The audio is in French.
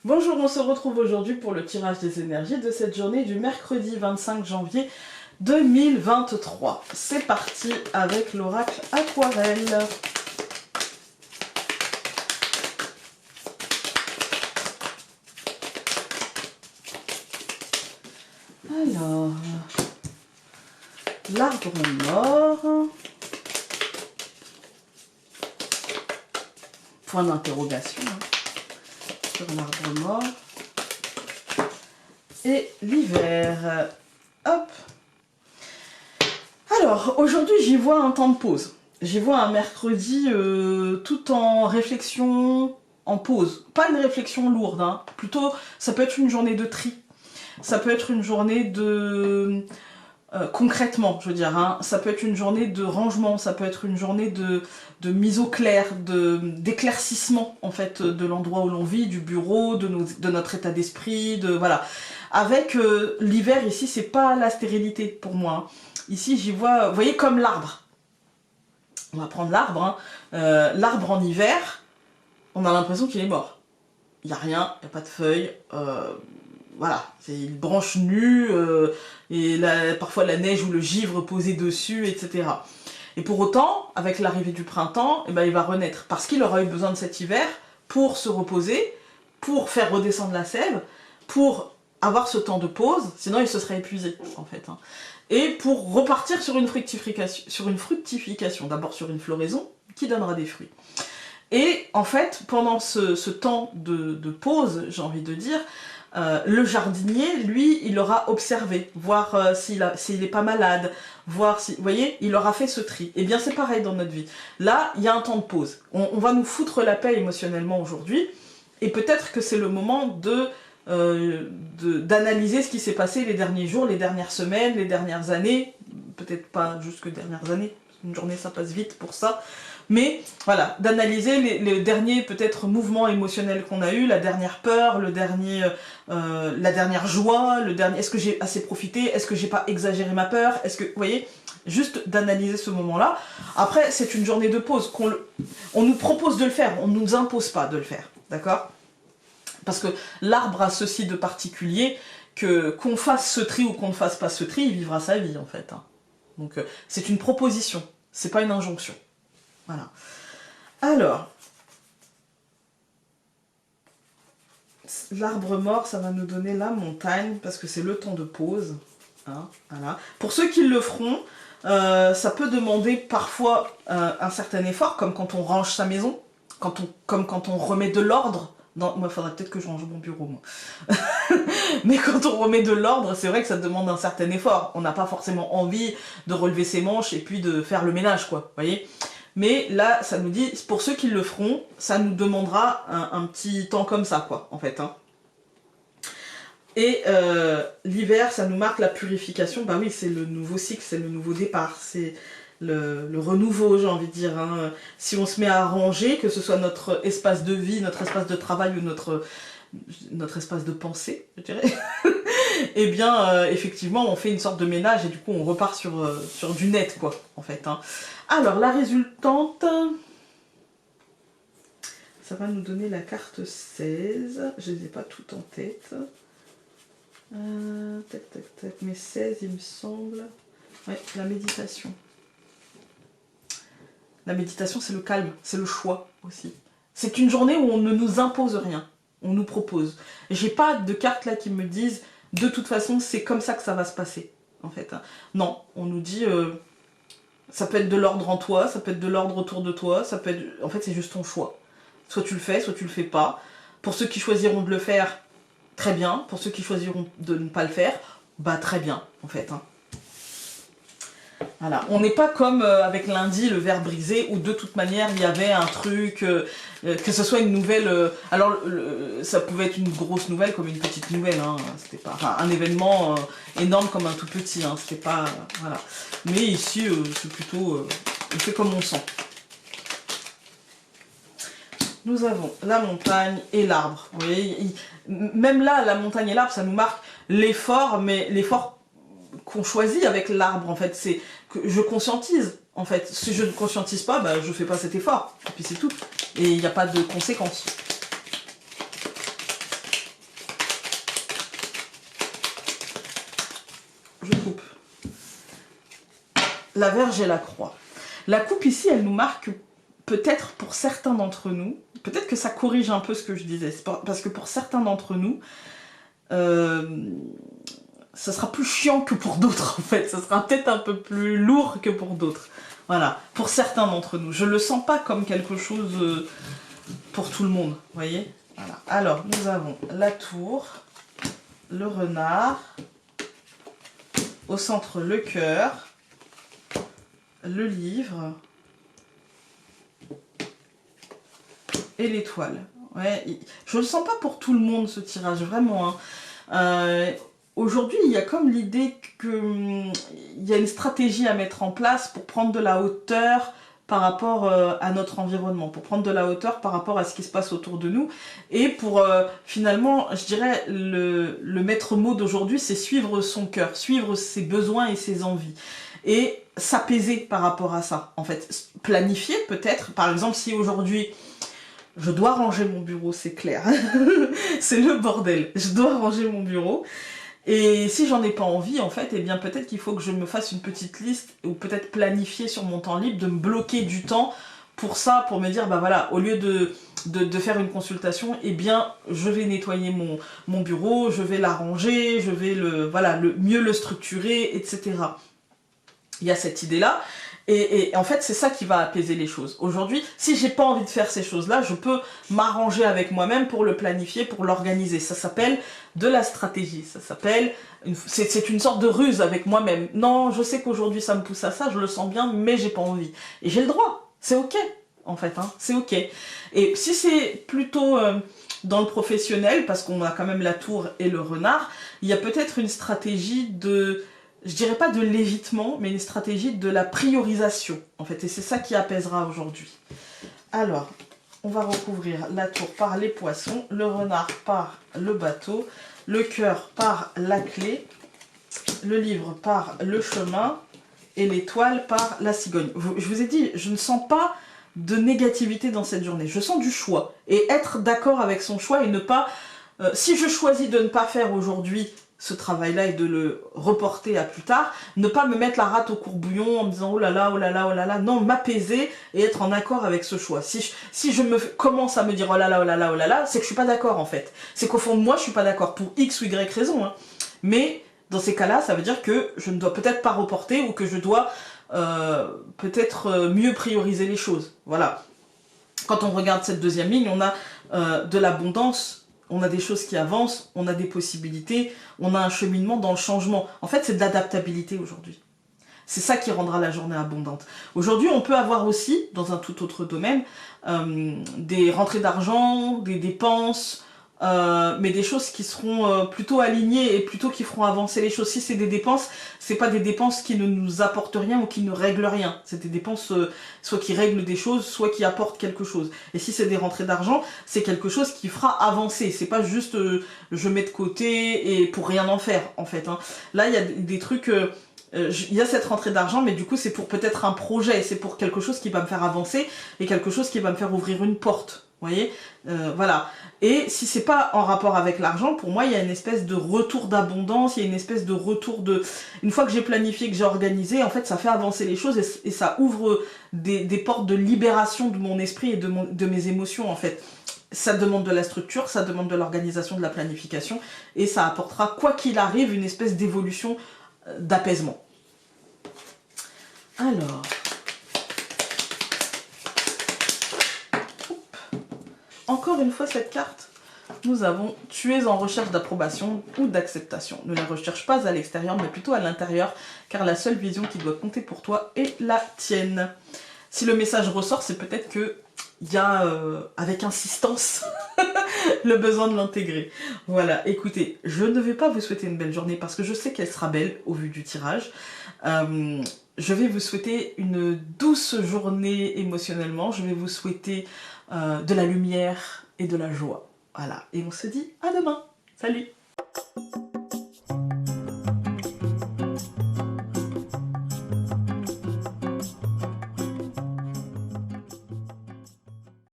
Bonjour, on se retrouve aujourd'hui pour le tirage des énergies de cette journée du mercredi 25 janvier 2023. C'est parti avec l'oracle Aquarelle. Alors, l'arbre mort, point d'interrogation sur l'arbre mort, et l'hiver. Hop. Alors, aujourd'hui, j'y vois un temps de pause. J'y vois un mercredi tout en réflexion, en pause. Pas une réflexion lourde, hein. Plutôt, ça peut être une journée de tri. Ça peut être une journée de... concrètement, je veux dire, hein, ça peut être une journée de rangement, ça peut être une journée de mise au clair, d'éclaircissement, en fait, de l'endroit où l'on vit, du bureau, de notre état d'esprit, voilà. Avec l'hiver, ici, c'est pas la stérilité pour moi. Hein. Ici, j'y vois, vous voyez, comme l'arbre. On va prendre l'arbre. Hein. L'arbre en hiver, on a l'impression qu'il est mort. Il n'y a rien, il n'y a pas de feuilles. Voilà, c'est une branche nue, et parfois la neige ou le givre posé dessus, etc. Et pour autant, avec l'arrivée du printemps, eh ben, il va renaître. Parce qu'il aura eu besoin de cet hiver pour se reposer, pour faire redescendre la sève, pour avoir ce temps de pause, sinon il se serait épuisé, en fait. Hein. Et pour repartir sur une fructification, d'abord sur une floraison, qui donnera des fruits. Et en fait, pendant ce temps de pause, j'ai envie de dire, le jardinier, lui, il aura observé, voir s'il est pas malade, voir si... Vous voyez, il aura fait ce tri. Et bien, c'est pareil dans notre vie. Là, il y a un temps de pause. On va nous foutre la paix émotionnellement aujourd'hui, et peut-être que c'est le moment d'analyser ce qui s'est passé les derniers jours, les dernières semaines, les dernières années, peut-être pas jusque dernières années, parce qu'une journée, ça passe vite pour ça, mais voilà, d'analyser les derniers peut-être mouvements émotionnels qu'on a eu, la dernière peur, la dernière joie, est-ce que j'ai assez profité, est-ce que j'ai pas exagéré ma peur, est-ce que, vous voyez, juste d'analyser ce moment-là. Après, c'est une journée de pause, on nous propose de le faire, on ne nous impose pas de le faire, d'accord? Parce que l'arbre a ceci de particulier, qu'on fasse ce tri ou qu'on ne fasse pas ce tri, il vivra sa vie en fait. Hein. Donc c'est une proposition, c'est pas une injonction. Voilà. Alors, l'arbre mort, ça va nous donner la montagne, parce que c'est le temps de pause. Hein, voilà. Pour ceux qui le feront, ça peut demander parfois un certain effort, comme quand on range sa maison, comme quand on remet de l'ordre. Moi, il faudrait peut-être que je range mon bureau, moi. Mais quand on remet de l'ordre, c'est vrai que ça demande un certain effort. On n'a pas forcément envie de relever ses manches et puis de faire le ménage, quoi. Vous voyez ? Mais là, ça nous dit, pour ceux qui le feront, ça nous demandera un petit temps comme ça, quoi, en fait. Hein. Et l'hiver, ça nous marque la purification. Bah oui, c'est le nouveau cycle, c'est le nouveau départ, c'est le renouveau, j'ai envie de dire. Hein. Si on se met à ranger, que ce soit notre espace de vie, notre espace de travail ou notre espace de pensée, je dirais, et bien, effectivement, on fait une sorte de ménage et du coup, on repart sur du net, quoi, en fait. Hein. Alors, la résultante, ça va nous donner la carte 16. Je ne les ai pas toutes en tête. Tac, tac, tac. Mais 16, il me semble. Ouais, la méditation. La méditation, c'est le calme, c'est le choix aussi. C'est une journée où on ne nous impose rien. On nous propose. J'ai pas de cartes là qui me disent de toute façon, c'est comme ça que ça va se passer. En fait. Hein. Non, on nous dit... ça peut être de l'ordre en toi, ça peut être de l'ordre autour de toi, ça peut être... En fait, c'est juste ton choix. Soit tu le fais, soit tu le fais pas. Pour ceux qui choisiront de le faire, très bien. Pour ceux qui choisiront de ne pas le faire, bah très bien, en fait. Hein. Voilà. On n'est pas comme avec lundi, le verre brisé, où de toute manière, il y avait un truc... que ce soit une nouvelle... alors, ça pouvait être une grosse nouvelle comme une petite nouvelle. Hein. C'était pas... Enfin, un événement énorme comme un tout petit. Hein. C'était pas... voilà. Mais ici, c'est plutôt... on fait comme on sent. Nous avons la montagne et l'arbre. Vous voyez, même là, la montagne et l'arbre, ça nous marque l'effort, mais l'effort qu'on choisit avec l'arbre, en fait. C'est que je conscientise, en fait. Si je ne conscientise pas, bah, je ne fais pas cet effort. Et puis c'est tout. Et il n'y a pas de conséquences. je coupe. La Vierge et la Croix. La coupe ici, elle nous marque peut-être pour certains d'entre nous, peut-être que ça corrige un peu ce que je disais, parce que pour certains d'entre nous, ça sera plus chiant que pour d'autres en fait, ça sera peut-être un peu plus lourd que pour d'autres. Voilà, pour certains d'entre nous. Je le sens pas comme quelque chose pour tout le monde, vous voyez. Voilà. Alors, nous avons la tour, le renard, au centre le cœur, le livre et l'étoile. Ouais, je le sens pas pour tout le monde ce tirage, vraiment. Hein. Aujourd'hui, il y a comme l'idée qu'il y a une stratégie à mettre en place pour prendre de la hauteur par rapport à notre environnement, pour prendre de la hauteur par rapport à ce qui se passe autour de nous, et pour finalement, je dirais, le maître mot d'aujourd'hui, c'est suivre son cœur, suivre ses besoins et ses envies, et s'apaiser par rapport à ça, en fait. Planifier peut-être, par exemple, si aujourd'hui, je dois ranger mon bureau, c'est clair, c'est le bordel, je dois ranger mon bureau, et si j'en ai pas envie, en fait, eh bien peut-être qu'il faut que je me fasse une petite liste, ou peut-être planifier sur mon temps libre, de me bloquer du temps pour ça, pour me dire, bah voilà, au lieu de faire une consultation, eh bien, je vais nettoyer mon bureau, je vais l'arranger, je vais mieux le structurer, etc. Il y a cette idée-là. Et en fait, c'est ça qui va apaiser les choses. Aujourd'hui, si j'ai pas envie de faire ces choses-là, je peux m'arranger avec moi-même pour le planifier, pour l'organiser. Ça s'appelle de la stratégie. Ça s'appelle... C'est une sorte de ruse avec moi-même. Non, je sais qu'aujourd'hui ça me pousse à ça, je le sens bien, mais j'ai pas envie. Et j'ai le droit. C'est ok, en fait. Hein, c'est ok. Et si c'est plutôt dans le professionnel, parce qu'on a quand même la tour et le renard, il y a peut-être une stratégie de... Je dirais pas de l'évitement, mais une stratégie de la priorisation, en fait. Et c'est ça qui apaisera aujourd'hui. Alors, on va recouvrir la tour par les poissons, le renard par le bateau, le cœur par la clé, le livre par le chemin, et l'étoile par la cigogne. Je vous ai dit, je ne sens pas de négativité dans cette journée. Je sens du choix. Et être d'accord avec son choix et ne pas... si je choisis de ne pas faire aujourd'hui ce travail-là et de le reporter à plus tard, ne pas me mettre la rate au courbouillon en me disant oh là là, oh là là, oh là là, non, m'apaiser et être en accord avec ce choix. Si je commence à me dire oh là là, oh là là, oh là là, c'est que je suis pas d'accord en fait. C'est qu'au fond de moi, je suis pas d'accord pour X ou Y raison. Hein. Mais dans ces cas-là, ça veut dire que je ne dois peut-être pas reporter ou que je dois peut-être mieux prioriser les choses. Voilà. Quand on regarde cette deuxième ligne, on a de l'abondance. On a des choses qui avancent, on a des possibilités, on a un cheminement dans le changement. En fait, c'est de l'adaptabilité aujourd'hui. C'est ça qui rendra la journée abondante. Aujourd'hui, on peut avoir aussi, dans un tout autre domaine, des rentrées d'argent, des dépenses, mais des choses qui seront plutôt alignées et plutôt qui feront avancer les choses. Si c'est des dépenses, c'est pas des dépenses qui ne nous apportent rien ou qui ne règlent rien. C'est des dépenses soit qui règlent des choses, soit qui apportent quelque chose. Et si c'est des rentrées d'argent, c'est quelque chose qui fera avancer. C'est pas juste je mets de côté et pour rien en faire, en fait. Hein. Là, il y a des trucs... il y a cette rentrée d'argent, mais du coup c'est pour peut-être un projet, c'est pour quelque chose qui va me faire avancer et quelque chose qui va me faire ouvrir une porte, vous voyez, voilà. Et si c'est pas en rapport avec l'argent, pour moi il y a une espèce de retour d'abondance, il y a une espèce de retour de... Une fois que j'ai planifié, que j'ai organisé, en fait ça fait avancer les choses et ça ouvre des portes de libération de mon esprit et de mes émotions en fait. Ça demande de la structure, ça demande de l'organisation, de la planification et ça apportera, quoi qu'il arrive, une espèce d'évolution d'apaisement. Alors, encore une fois cette carte, nous avons « Tu es en recherche d'approbation ou d'acceptation ». Ne la recherche pas à l'extérieur, mais plutôt à l'intérieur, car la seule vision qui doit compter pour toi est la tienne. Si le message ressort, c'est peut-être que il y a, avec insistance, le besoin de l'intégrer. Voilà, écoutez, je ne vais pas vous souhaiter une belle journée parce que je sais qu'elle sera belle au vu du tirage. Je vais vous souhaiter une douce journée émotionnellement. Je vais vous souhaiter de la lumière et de la joie. Voilà, et on se dit à demain. Salut!